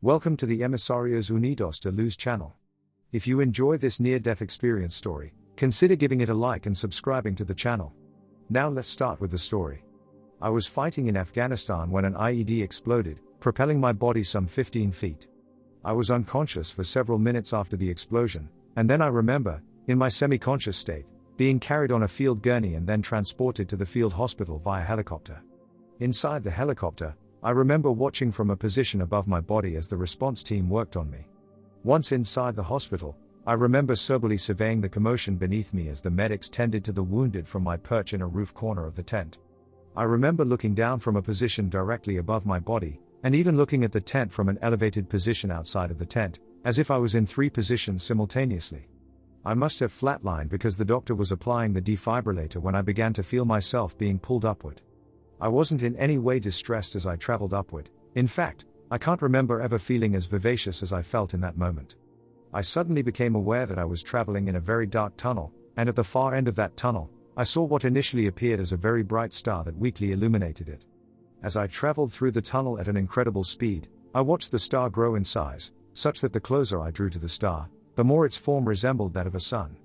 Welcome to the Emisarios Unidos de Luz channel. If you enjoy this near-death experience story, consider giving it a like and subscribing to the channel. Now let's start with the story. I was fighting in Afghanistan when an IED exploded, propelling my body some 15 feet. I was unconscious for several minutes after the explosion, and then I remember, in my semi-conscious state, being carried on a field gurney and then transported to the field hospital via helicopter. Inside the helicopter, I remember watching from a position above my body as the response team worked on me. Once inside the hospital, I remember soberly surveying the commotion beneath me as the medics tended to the wounded from my perch in a roof corner of the tent. I remember looking down from a position directly above my body, and even looking at the tent from an elevated position outside of the tent, as if I was in 3 positions simultaneously. I must have flatlined because the doctor was applying the defibrillator when I began to feel myself being pulled upward. I wasn't in any way distressed as I traveled upward. In fact, I can't remember ever feeling as vivacious as I felt in that moment. I suddenly became aware that I was traveling in a very dark tunnel, and at the far end of that tunnel, I saw what initially appeared as a very bright star that weakly illuminated it. As I traveled through the tunnel at an incredible speed, I watched the star grow in size, such that the closer I drew to the star, the more its form resembled that of a sun.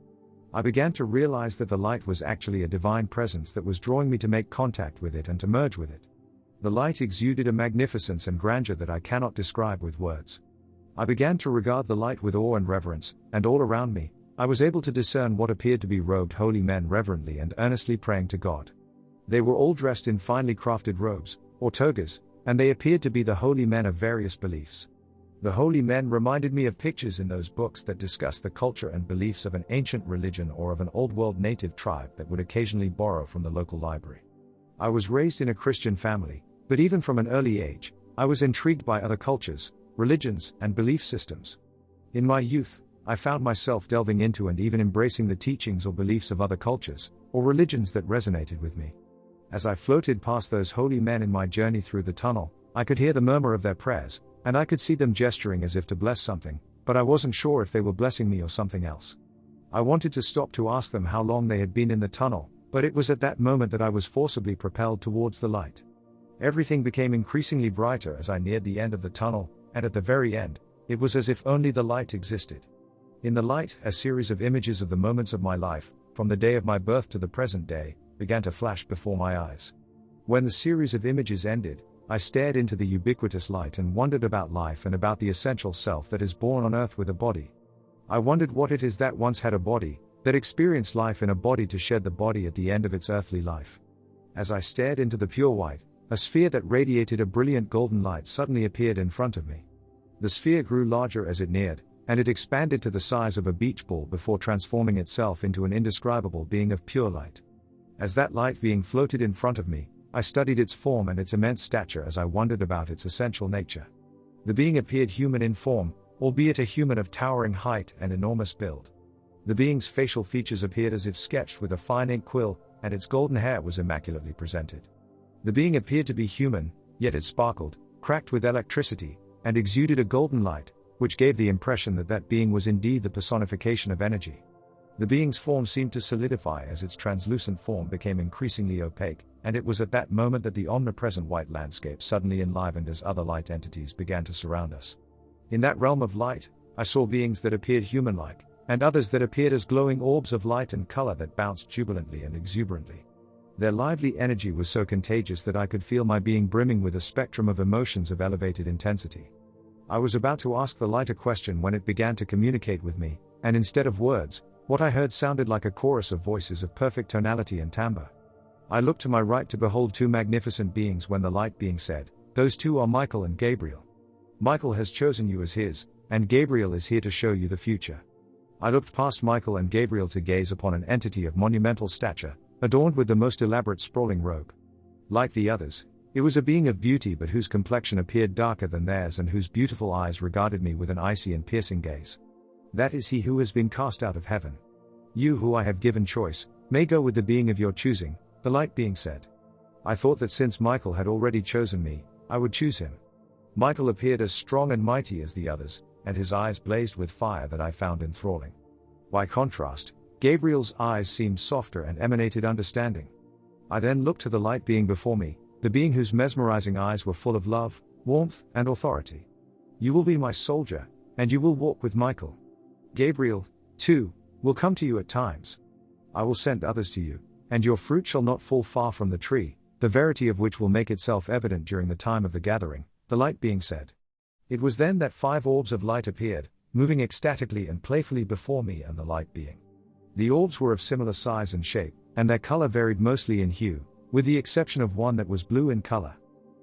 I began to realize that the light was actually a divine presence that was drawing me to make contact with it and to merge with it. The light exuded a magnificence and grandeur that I cannot describe with words. I began to regard the light with awe and reverence, and all around me, I was able to discern what appeared to be robed holy men reverently and earnestly praying to God. They were all dressed in finely crafted robes, or togas, and they appeared to be the holy men of various beliefs. The holy men reminded me of pictures in those books that discuss the culture and beliefs of an ancient religion or of an old-world native tribe that would occasionally borrow from the local library. I was raised in a Christian family, but even from an early age, I was intrigued by other cultures, religions, and belief systems. In my youth, I found myself delving into and even embracing the teachings or beliefs of other cultures, or religions that resonated with me. As I floated past those holy men in my journey through the tunnel, I could hear the murmur of their prayers, and I could see them gesturing as if to bless something, but I wasn't sure if they were blessing me or something else. I wanted to stop to ask them how long they had been in the tunnel, but it was at that moment that I was forcibly propelled towards the light. Everything became increasingly brighter as I neared the end of the tunnel, and at the very end, it was as if only the light existed. In the light, a series of images of the moments of my life, from the day of my birth to the present day, began to flash before my eyes. When the series of images ended, I stared into the ubiquitous light and wondered about life and about the essential self that is born on earth with a body. I wondered what it is that once had a body, that experienced life in a body to shed the body at the end of its earthly life. As I stared into the pure white, a sphere that radiated a brilliant golden light suddenly appeared in front of me. The sphere grew larger as it neared, and it expanded to the size of a beach ball before transforming itself into an indescribable being of pure light. As that light being floated in front of me, I studied its form and its immense stature as I wondered about its essential nature. The being appeared human in form, albeit a human of towering height and enormous build. The being's facial features appeared as if sketched with a fine ink quill, and its golden hair was immaculately presented. The being appeared to be human, yet it sparkled, cracked with electricity, and exuded a golden light, which gave the impression that that being was indeed the personification of energy. The being's form seemed to solidify as its translucent form became increasingly opaque, and it was at that moment that the omnipresent white landscape suddenly enlivened as other light entities began to surround us. In that realm of light, I saw beings that appeared human-like, and others that appeared as glowing orbs of light and color that bounced jubilantly and exuberantly. Their lively energy was so contagious that I could feel my being brimming with a spectrum of emotions of elevated intensity. I was about to ask the light a question when it began to communicate with me, and instead of words, what I heard sounded like a chorus of voices of perfect tonality and timbre. I looked to my right to behold 2 magnificent beings when the light being said, "Those 2 are Michael and Gabriel. Michael has chosen you as his, and Gabriel is here to show you the future." I looked past Michael and Gabriel to gaze upon an entity of monumental stature, adorned with the most elaborate sprawling robe. Like the others, it was a being of beauty but whose complexion appeared darker than theirs and whose beautiful eyes regarded me with an icy and piercing gaze. "That is he who has been cast out of heaven. You who I have given choice, may go with the being of your choosing," the light being said. I thought that since Michael had already chosen me, I would choose him. Michael appeared as strong and mighty as the others, and his eyes blazed with fire that I found enthralling. By contrast, Gabriel's eyes seemed softer and emanated understanding. I then looked to the light being before me, the being whose mesmerizing eyes were full of love, warmth, and authority. You will be my soldier, and you will walk with Michael. Gabriel, too, will come to you at times. I will send others to you, and your fruit shall not fall far from the tree, the verity of which will make itself evident during the time of the gathering, the light being said. It was then that 5 orbs of light appeared, moving ecstatically and playfully before me and the light being. The orbs were of similar size and shape, and their color varied mostly in hue, with the exception of one that was blue in color.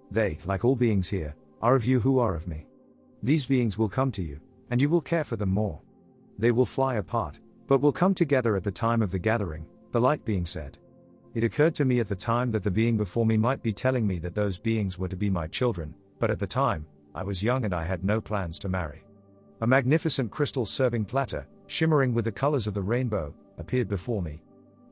They, like all beings here, are of you who are of me. These beings will come to you, and you will care for them more. They will fly apart, but will come together at the time of the gathering, the light being said. It occurred to me at the time that the being before me might be telling me that those beings were to be my children, but at the time, I was young and I had no plans to marry. A magnificent crystal serving platter, shimmering with the colors of the rainbow, appeared before me.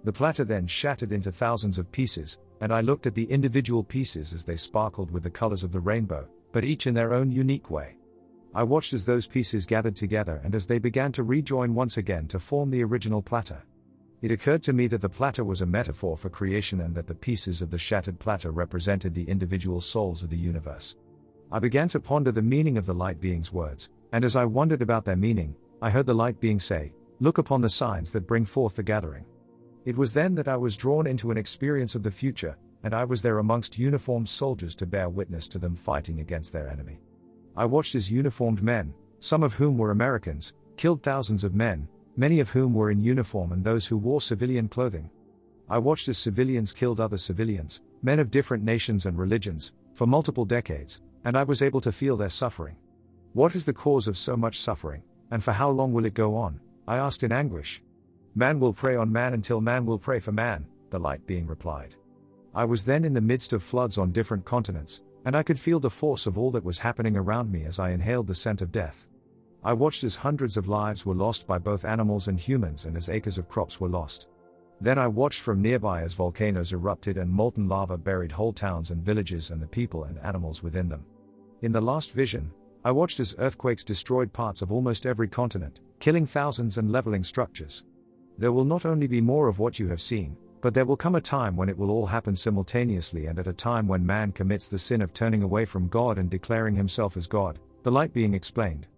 The platter then shattered into thousands of pieces, and I looked at the individual pieces as they sparkled with the colors of the rainbow, but each in their own unique way. I watched as those pieces gathered together and as they began to rejoin once again to form the original platter. It occurred to me that the platter was a metaphor for creation and that the pieces of the shattered platter represented the individual souls of the universe. I began to ponder the meaning of the light being's words, and as I wondered about their meaning, I heard the light being say, "Look upon the signs that bring forth the gathering." It was then that I was drawn into an experience of the future, and I was there amongst uniformed soldiers to bear witness to them fighting against their enemy. I watched as uniformed men, some of whom were Americans, killed thousands of men, many of whom were in uniform and those who wore civilian clothing. I watched as civilians killed other civilians, men of different nations and religions, for multiple decades, and I was able to feel their suffering. What is the cause of so much suffering, and for how long will it go on? I asked in anguish. Man will prey on man until man will pray for man, the light being replied. I was then in the midst of floods on different continents, and I could feel the force of all that was happening around me as I inhaled the scent of death. I watched as hundreds of lives were lost by both animals and humans and as acres of crops were lost. Then I watched from nearby as volcanoes erupted and molten lava buried whole towns and villages and the people and animals within them. In the last vision, I watched as earthquakes destroyed parts of almost every continent, killing thousands and leveling structures. There will not only be more of what you have seen, but there will come a time when it will all happen simultaneously and at a time when man commits the sin of turning away from God and declaring himself as God, the light being explained.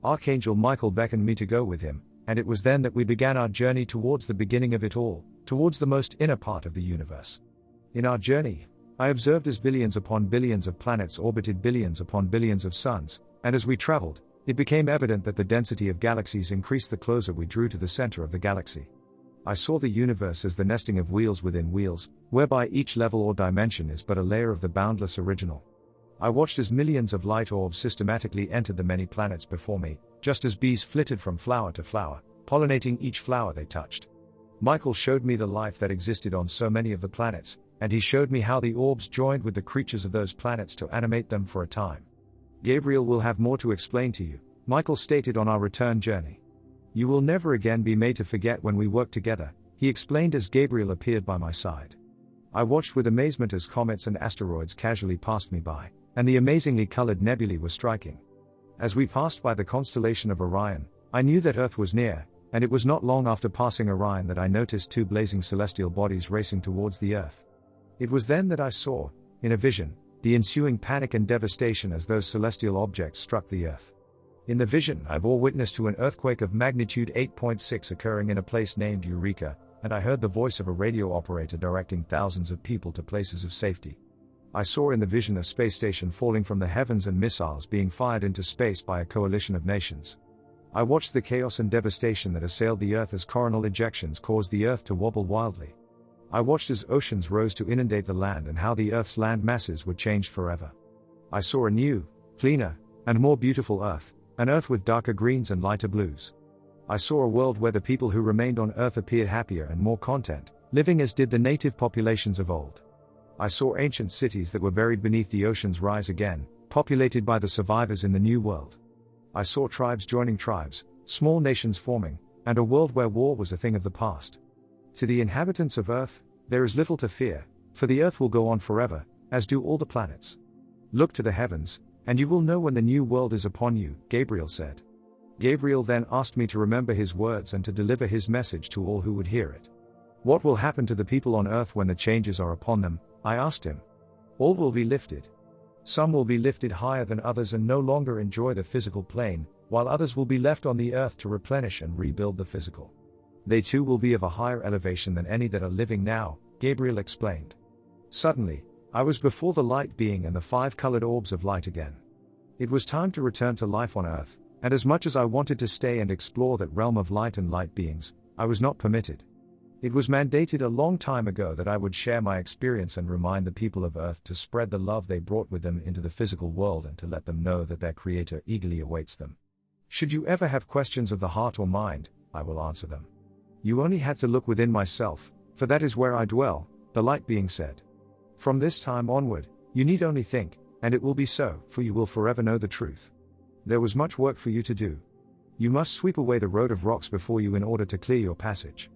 Archangel Michael beckoned me to go with him, and it was then that we began our journey towards the beginning of it all, towards the most inner part of the universe. In our journey, I observed as billions upon billions of planets orbited billions upon billions of suns, and as we traveled, it became evident that the density of galaxies increased the closer we drew to the center of the galaxy. I saw the universe as the nesting of wheels within wheels, whereby each level or dimension is but a layer of the boundless original. I watched as millions of light orbs systematically entered the many planets before me, just as bees flitted from flower to flower, pollinating each flower they touched. Michael showed me the life that existed on so many of the planets, and he showed me how the orbs joined with the creatures of those planets to animate them for a time. Gabriel will have more to explain to you, Michael stated on our return journey. You will never again be made to forget when we worked together, he explained as Gabriel appeared by my side. I watched with amazement as comets and asteroids casually passed me by, and the amazingly colored nebulae were striking. As we passed by the constellation of Orion, I knew that Earth was near, and it was not long after passing Orion that I noticed 2 blazing celestial bodies racing towards the Earth. It was then that I saw, in a vision, the ensuing panic and devastation as those celestial objects struck the Earth. In the vision, I bore witness to an earthquake of magnitude 8.6 occurring in a place named Eureka, and I heard the voice of a radio operator directing thousands of people to places of safety. I saw in the vision a space station falling from the heavens and missiles being fired into space by a coalition of nations. I watched the chaos and devastation that assailed the Earth as coronal ejections caused the Earth to wobble wildly. I watched as oceans rose to inundate the land and how the Earth's land masses were changed forever. I saw a new, cleaner, and more beautiful Earth, an Earth with darker greens and lighter blues. I saw a world where the people who remained on Earth appeared happier and more content, living as did the native populations of old. I saw ancient cities that were buried beneath the oceans rise again, populated by the survivors in the new world. I saw tribes joining tribes, small nations forming, and a world where war was a thing of the past. To the inhabitants of Earth, there is little to fear, for the Earth will go on forever, as do all the planets. Look to the heavens, and you will know when the new world is upon you, Gabriel said. Gabriel then asked me to remember his words and to deliver his message to all who would hear it. What will happen to the people on Earth when the changes are upon them? I asked him. All will be lifted. Some will be lifted higher than others and no longer enjoy the physical plane, while others will be left on the earth to replenish and rebuild the physical. They too will be of a higher elevation than any that are living now, Gabriel explained. Suddenly, I was before the light being and the 5 colored orbs of light again. It was time to return to life on earth, and as much as I wanted to stay and explore that realm of light and light beings, I was not permitted. It was mandated a long time ago that I would share my experience and remind the people of Earth to spread the love they brought with them into the physical world and to let them know that their Creator eagerly awaits them. Should you ever have questions of the heart or mind, I will answer them. You only had to look within myself, for that is where I dwell, the light being said. From this time onward, you need only think, and it will be so, for you will forever know the truth. There was much work for you to do. You must sweep away the road of rocks before you in order to clear your passage.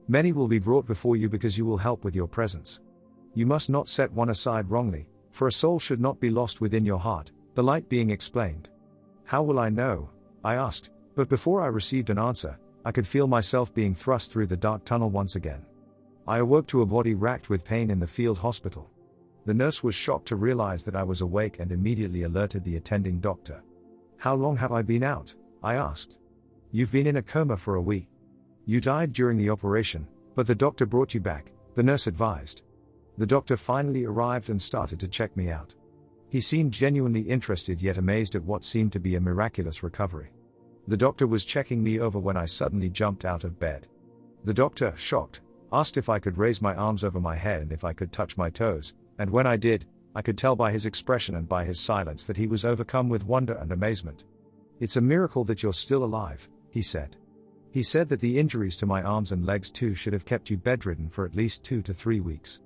Many will be brought before you because you will help with your presence. You must not set one aside wrongly, for a soul should not be lost within your heart, the light being explained. How will I know? I asked, but before I received an answer, I could feel myself being thrust through the dark tunnel once again. I awoke to a body racked with pain in the field hospital. The nurse was shocked to realize that I was awake and immediately alerted the attending doctor. How long have I been out? I asked. You've been in a coma for a week. You died during the operation, but the doctor brought you back, the nurse advised. The doctor finally arrived and started to check me out. He seemed genuinely interested yet amazed at what seemed to be a miraculous recovery. The doctor was checking me over when I suddenly jumped out of bed. The doctor, shocked, asked if I could raise my arms over my head and if I could touch my toes, and when I did, I could tell by his expression and by his silence that he was overcome with wonder and amazement. It's a miracle that you're still alive, he said. He said that the injuries to my arms and legs too should have kept you bedridden for at least 2 to 3 weeks.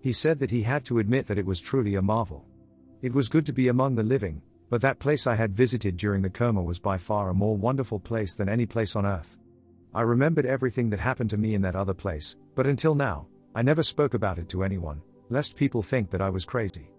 He said that he had to admit that it was truly a marvel. It was good to be among the living, but that place I had visited during the coma was by far a more wonderful place than any place on earth. I remembered everything that happened to me in that other place, but until now, I never spoke about it to anyone, lest people think that I was crazy.